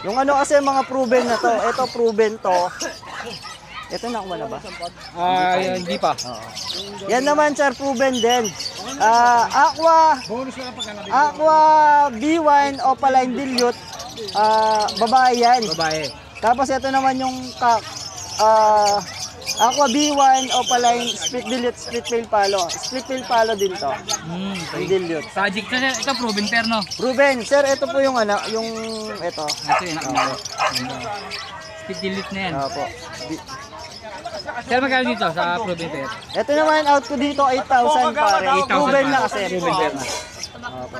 Yung ano kasi mga proven na to. Ito proven to. Ito nakuha na ba? Hindi pa. Yan naman sir, proven din. Aqua B1 Opaline Dilute. Babae yan. Babae. Tapos ito naman yung Aqua B1 Opaline Split Dilute, Split Pale Palo. Split Pale Palo din to. Yung dilute. Project na, sir. Ito, proven pair, no? Proven. Sir, ito po yung yung ito. Ito yung Speed delete na yan. Opo. Sir, magkano dito sa proven pair? Ito naman out ko dito 8,000 pare. 8,000 Proven na pa. kasi. Proven pair na.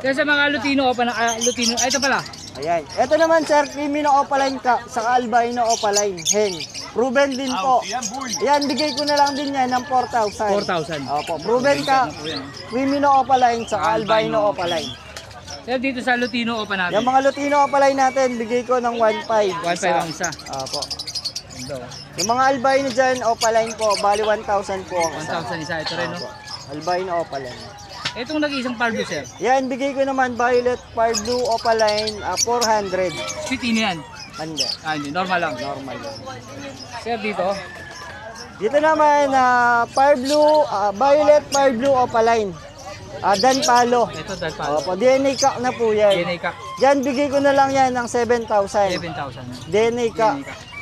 Sir, sa mga Lutino, Lutino, ito pala. Ayan. Ito naman sir, Crimino Opaline ka sa Albino Opaline hen. Proven din po. Ayan, bigay ko na lang din yan ng 4,000. 4,000. Opo, proven ka. Crimino Opaline sa Albino Opaline. Sir, dito sa Lutino, natin. Yung mga Lutino Opaline natin, bigay ko ng 1,500. 1,500 ang isa. Opo. Ganda, oh. Yung mga Albino dyan, Opaline po, bali 1,000 po ang isa. 1,000 isa. Ito rin, no? Opo. Albino Opaline. Itong nag-iisang pardo, sir. Yan, bigay ko naman Violet Par Blue Opaline 400. Spitino yan. Hindi, Hindi. Normal lang. normal yun. Sir, dito. Dito naman, Violet Par Blue Opaline. Dan Palo. Ito, dahil pa. Opo, DNA cock na po yan. DNA ka. Yan, bigay ko na lang yan ng 7,000. 7,000. DNA cock.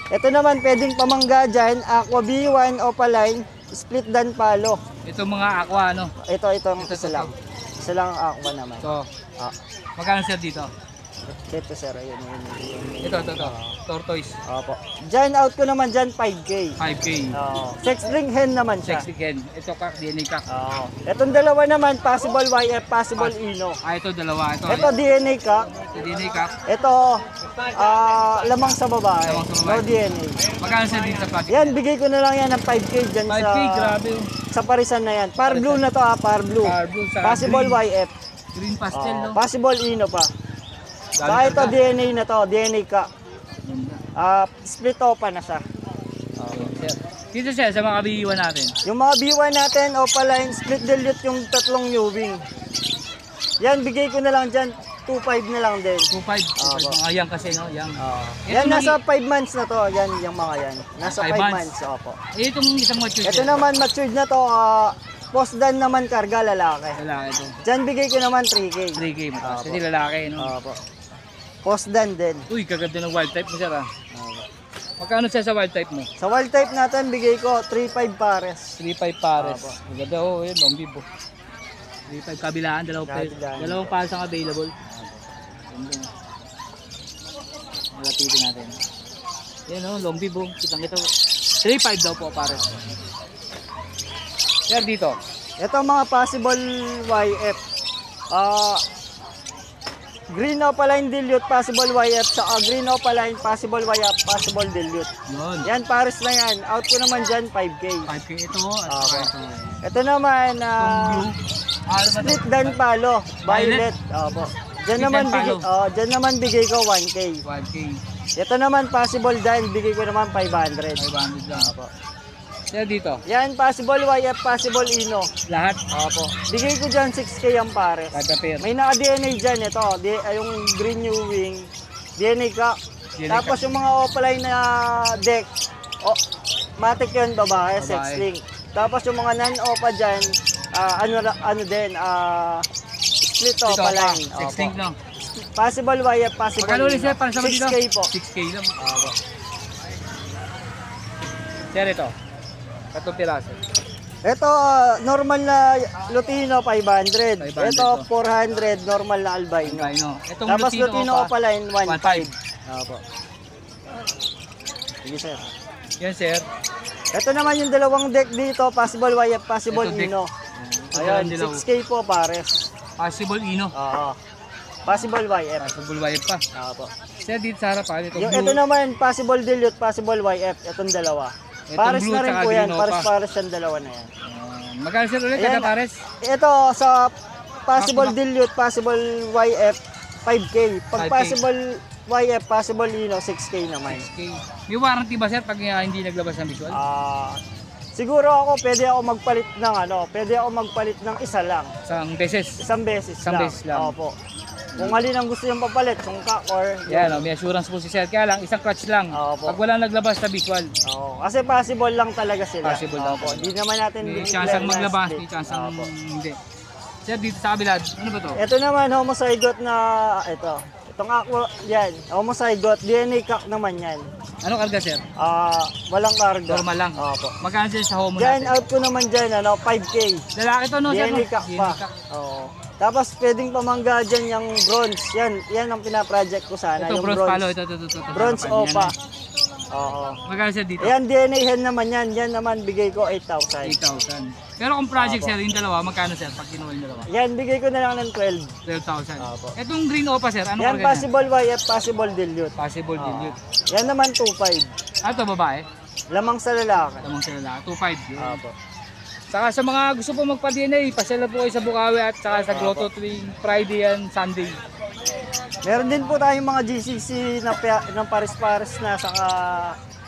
Ito naman pwedeng pamangga dyan, Aqua B1, Opaline, split dan palo. Ito mga aqua, ano? Ito, Ito, isa lang. Isa lang ang Aqua naman. Ito. Ah, Magkano sir dito? ito sir, ayun. Ito. Tortoise. Opo. Dyan, out ko naman dyan, 5K. 5K. Sex ring hen naman siya. Sexy Ken. Ito kak, DNA kak. Itong dalawa naman, possible YF, possible Ino. Ito dalawa. Ito DNA ka. Ito DNA kak. Ito, lamang sa babae. Lamang sa No babae. DNA. Magkano sir dito sa package? Yan, bigay ko na lang yan ng 5K dyan 5K, grabe. sa parisan na yan. Par blue na to par blue. Par blue sa Possible green. YF. Green pastel, no? Possible Ino pa. Galing Saka ito talaga. DNA na to, DNA ka. Split opa na siya. Okay, sir. Dito sir, sa mga kabihiwan natin. Yung mga B1 natin, Opaline, split dilute yung tatlong new wing. Yan, bigay ko na lang dyan. 2.5 na lang din. 2.5. Mga yang kasi, no? Yang. Yan, Ito nasa 5 months na to. Yan, yung mga yan. Nasa 5 5 months. months, opo. Itong isang mature. Ito naman, matured na to. Post dan naman karga, lalaki. Lalaki ito. Dyan, bigay ko naman 3K. 3K mo. Kasi lalaki, no? Opo. Post dan din. Uy, kaganda ng wild type mo, sir, ah. Magkano siya sa wild type mo? Sa wild type natin, bigay ko 3.5 pares. 3.5 pares. Apo. Maganda, oh, yun, long bibo. 3.5 kabilaan, Kabilaan. dalawang pares ang available. Ganda. Malapitin natin. Yan, oh, long bibo. Kitang-kita. 3.5 daw po, pares. Sir, dito. Ito mga possible YF. Green Opaline dilute, possible YF. Saka green Opaline, possible YF, possible dilute. Yun. Yan, pares na yan. Out ko naman dyan, 5K. 5K ito, at Apo. saka ito. Ito naman, Itong blue. split dan palo, violet. Opo. Diyan Split naman dan bigay, palo. diyan naman bigay ko 1K. 1K. Ito naman possible dan, bigay ko naman 500. 500 lang. Sir, dito. Yan, possible YF, possible Ino. Lahat. Opo. Bigay ko dyan 6K ang pares. Kada pair. May naka-DNA dyan, ito. Yung green new wing, DNA ka. DNA Tapos yung mga Opaline na deck, matic yun, babae, sex link. Tapos yung mga non-opa dyan, ano din, split Ito, Opaline. 6 link lang. Possible YF, possible Magkano ulit, Ino. sir, para sa dito? 6K po. 6K lang. Sir, ito. Katong piraso. Ito, normal na Lutino, 500. 500 Ito, to. 400, normal na albino. Albino. Itong Tapos Lutino Lutino Opa, Opaline, 1.5. 1.5. Opo. Sige, sir. Yan, sir. Ito naman yung dalawang deck dito, possible YF, possible Ito, deck. Ino. Ayan, Dilaw. 6K po pares. Possible Ino. Oo. Possible YF. Possible wire pa. Opo. Sir, dito sa harapan. Ito, Yung blue. ito naman, possible dilute, possible YF. Itong dalawa. Itong Pares blue na rin tsaka po yan. green Pares yung dalawa na yan. Magkano, sir, ulit? Ayan. Kada pares? Ito, sa possible Back to dilute, possible YF, 5K. Pag 5K. possible YF, possible Ino, 6K naman. Okay. May warranty ba, sir, pag hindi naglabas ng visual? Siguro ako, pwede ako magpalit ng isa lang. Isang beses. Isang beses Isang lang. beses lang. Opo. Kung alin ang gusto niyong papalit, sungka or... Yan, may assurance po si sir. Kaya lang, isang clutch lang. Opo. Pag walang naglabas na visual, Oo, kasi possible lang talaga sila. Possible lang. Opo. Hindi naman natin may dinideclare chance ang na maglabas, split. may chance ang Opo. hindi. Sir, dito sa kabila, ano ba to? Ito naman, homozygote na... Itong aqua, yan. Homozygote, DNA cock naman yan. Ano karga, sir? Walang karga. Normal lang. Opo. Magkano sir sa homo Dyan, natin? out ko naman dyan, 5K. Lalaki to, no, sir? DNA cock pa. Oo. Tapos pwedeng pamangga dyan yung bronze. Yan ang pinaproject ko sana. Ito, yung bronze palo. Ito. Bronze harapan. opa. Yan. Oo. Magkano sir dito? Ayan, DNA hen naman yan. Yan naman bigay ko 8,000. 8,000. Pero kung project, Opo. sir, yung dalawa, magkano, sir? Pag kinuha yung dalawa? Yan, bigay ko na lang ng 12. 12,000. Opo. Itong green opa, sir, ano Yan, karga niya? possible YF, possible dilute. Possible dilute. Yan naman 2,500. Ito, babae? Lamang sa lalaki. Lamang sa lalaki. 2.5 yun. Opo. Saka sa mga gusto po magpa-DNA, pasyala po kayo sa Bukawi at saka sa Grotto tuwing Friday and Sunday. Meron din po tayong mga GCC na ng pares-pares na saka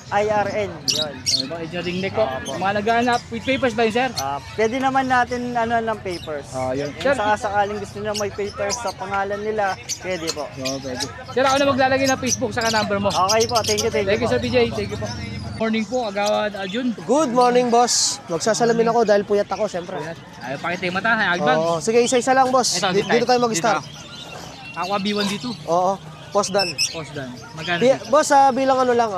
IRN. Yun. Diba, i-ring neck ko. Opo. Mga naghahanap, with papers ba yun, sir? Pwede naman natin ng papers. Yun. Kung Sir, sakaling gusto nila may papers sa pangalan nila, pwede po. pwede. Sir, ako na maglalagay ng Facebook saka number mo. Okay po, thank you Thank you, po. Sir PJ. Thank you po. Morning po, Agawad Aljun. Good morning, boss. Magsasalamin ako dahil puyat ako, syempre. Ayaw pakita yung mata, Agbag. Oo, sige, isa-isa lang, boss. Ito, Dito tayo mag-start. Aqua B1 dito. Oo. post dan. Post dan. Magkano? Boss, bilang ano lang,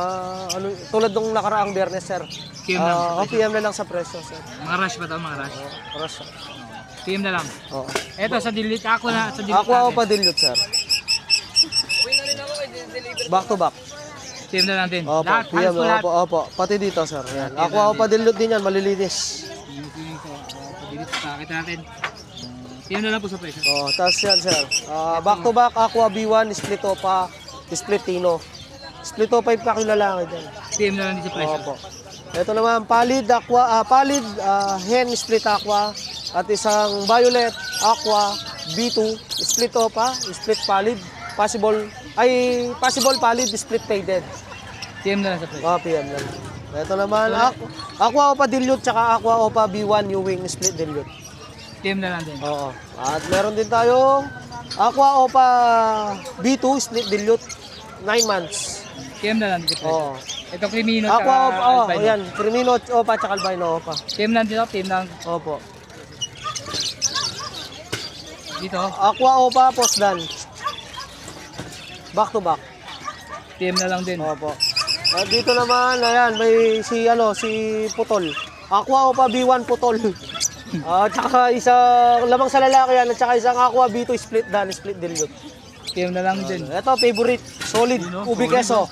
tulad nung nakaraang biyernes, sir. PM lang. PM na lang sa presyo, sir. Mga rush ba to, mga rush? Oras. PM na lang. Oo. Eto sa delete ako na sa delete. Aqua o pa dilute, sir. Back to back. PM na lang din. Opo, Lahat, halos PM, po lahat. opo. Pati dito, sir. Yan. Aqua o pa dilute din yan, malilinis. Delete pakita natin. PM na lang po sa presyo. Oh, tapos yan, sir. Back to back, Aqua B1, split opa, split Tino. Split opa yung pakilalaki dyan. PM na lang din sa presyo. Opo. Ito naman, palid aqua, hen split aqua, at isang violet aqua B2, split opa, split palid, possible palid, split faded. PM na lang sa presyo. PM lang. Ito naman, aqua opa dilute, tsaka aqua opa B1 new wing split dilute. PM na lang din. Oo. At meron din tayong aqua opa B2 split dilute, 9 months. PM na lang din sa presyo. Oo. Ito Crimino Aqua opa, albino. yan, Crimino opa, tsaka albino opa. PM lang dito, PM lang Opo. dito. Aqua opa, post dan. Back to back. PM na lang din. Opo. At dito naman, ayan, may si Putol. Aqua opa B1 Putol. Tsaka isang lamang sa lalaki yan, at tsaka isang Aqua B2 split dan, split dilute. PM na lang din. Ito, favorite, solid, ubi keso.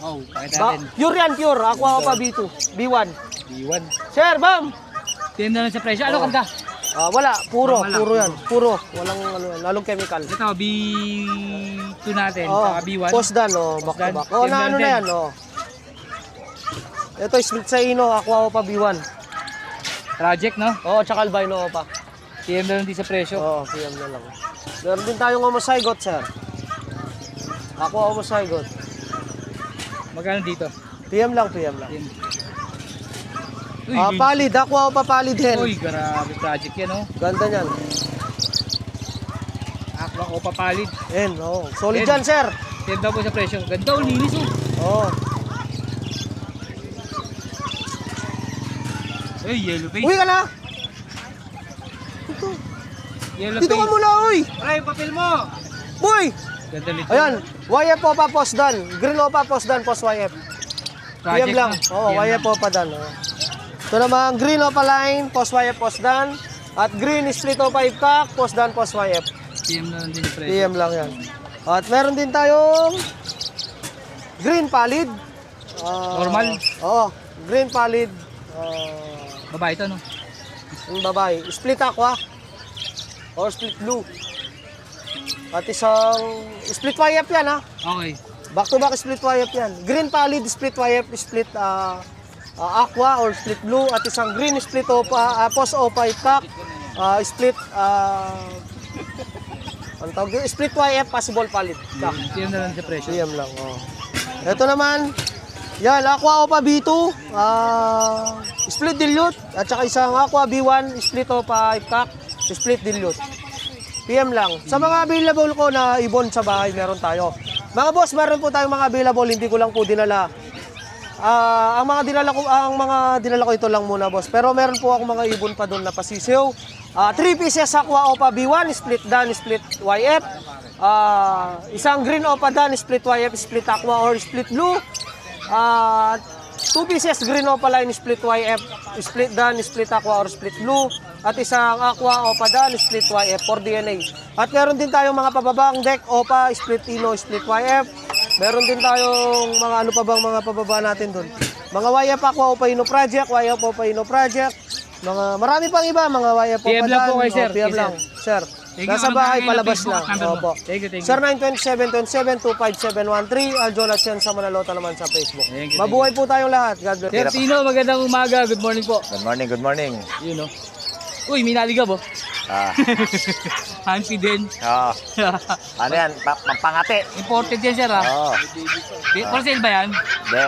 Oh, pakita natin. Pure yan, pure. Aqua opa B2, B1. B1. Sir, bam! PM na lang sa presyo. Ano kanta? Wala, puro Wala. yan. Puro, walang lalong chemical. Ito, B2 natin. Oh, Saka B1. post dan, back to back. Yan Na lang ano na din. yan, Ito, split sa ino, Aqua opa B1. Project, no? Tsaka albino opa. PM na lang din sa presyo. PM na lang. Meron din tayong homozygote, sir. Aqua homozygote. Magkano dito? PM lang. PM. Uy, Palid, Aqua opa palid hen. Uy, grabe project yan, oh. Ganda niyan. Aqua o papalid. Hen, solid Hen. yan, sir. PM daw po sa presyo. Ganda, oh, linis, oh. Uy, yellow face. Uwi ka na. Yellow Dito ka face. muna, uy. Aray, papel mo! Boy. Ganda nito. Ayan, YF opa post dan. Green opa post dan, post YF. PM lang. YF opa dan. Ito naman, green opa line, post YF, post dan. At green split opa ipack, post dan, post YF. PM na lang din sa presyo. PM lang yan. At meron din tayong green palid. Normal? Oo, green palid. Babae ito, no? Yung babae. Split aqua. Or split blue. At isang split YF yan, ha? Okay. Back to back split YF yan. Green palid, split YF, split aqua or split blue. At isang green split opa, post opa ipack. Split ano tawag yun? Split YF, possible palid. PM na lang sa presyo. PM lang, Ito naman, yan, Aqua Opa B2, split dilute, at saka isang Aqua B1, split Opa ipack, split dilute. PM lang. Sa mga available ko na ibon sa bahay, meron tayo. Mga boss, meron po tayong mga available, hindi ko lang po dinala. Ang mga dinala ko ito lang muna, boss. Pero meron po akong mga ibon pa doon na pasisiw. 3 pieces Aqua Opa B1, split dan, split YF. Isang green Opa dan, split YF, split Aqua or split blue. 2 pieces green Opa line, split YF, split dan, split Aqua or split blue. At isang Aqua Opa dan, split YF for DNA. At meron din tayong mga pababang deck Opa, split Ino, split YF. Meron din tayong mga ano pa bang mga pababa natin doon. Mga YF Aqua Opa Ino Project, YF Opa Ino Project. Mga marami pang iba, mga YF Opa dan. PM lang po kay sir. PM lang, sir. Thank you. Nasa Ano bahay, tayo ng palabas Facebook lang. number mo? Opo. Thank you. Sir 927-27-25713, Aljon at Chen sa Manalota naman sa Facebook. Thank you. Mabuhay po tayong lahat. God bless. Sir Tino, magandang umaga. Good morning po. Good morning, good morning. Yun, no? Uy, may naligab, oh. Hansi din. Ano yan? Pangati. Imported yan, sir, ha? For sale ba yan?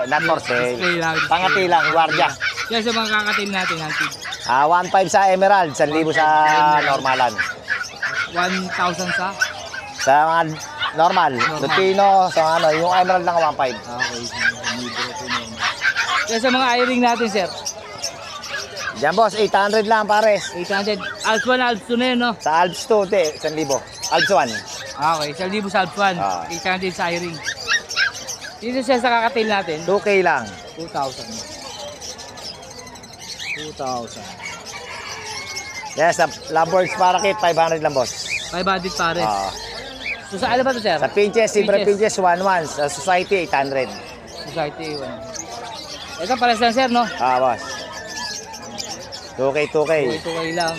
Not for sale. Display lang. Pangati lang, guardia. Yan sa mga kakatil natin, Hansi. 1.5 sa Emerald, 1,000 sa normalan. 1,000 sa? Sa mga normal, Lutino, sa ano, yung Emerald lang 1.5. Okay. Yan sa mga eye-ring natin, sir. Diyan boss, 800 lang pares. 800. Alps 1, Alps 2 na yun, no? Sa Alps 2, 1,000. Alps 1. Okay, 1,000 sa Alphan. Ah. 800 sa iRing. Dito siya sa kakatail natin. 2K lang. 2,000. 2,000. Yes, sa Lovebirds Parakeet, 500 lang, boss. 500 pares. Ah. So sa ano ba ito, sir? Sa Pinches, Zebra Pinches. Pinches, 1,1. Sa Society, 800. Society 1. Ito pares lang, sir, no? Boss. 2K. Ito kayo lang.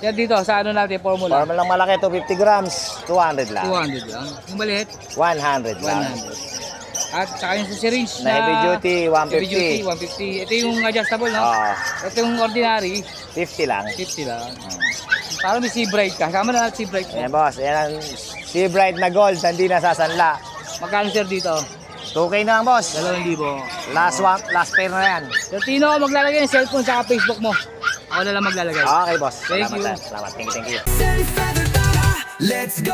Yan dito, sa ano natin, formula? Formal lang malaki, 250 grams, 200 lang. 200 lang. Yung maliit, 100 lang. 100. At saka yung sa syringe Na heavy duty, Heavy duty, 150. 150. Ito yung adjustable, no? Ito yung ordinary, 50 lang. 50 lang. Parang may Sea Bright ka. Sama na natin Sea Bright mo. Ayan, boss. Ayan ang Sea Bright na gold, hindi nasasanla. Magkano, sir, dito? 2K na lang, boss. 2,000. Last pair na yan. Sir Tino, maglalagay ng cellphone sa Facebook mo. Ako na lang maglalagay. Okay, boss. Thank Salamat, you. Salamat. Thank you. Say feather, let's go.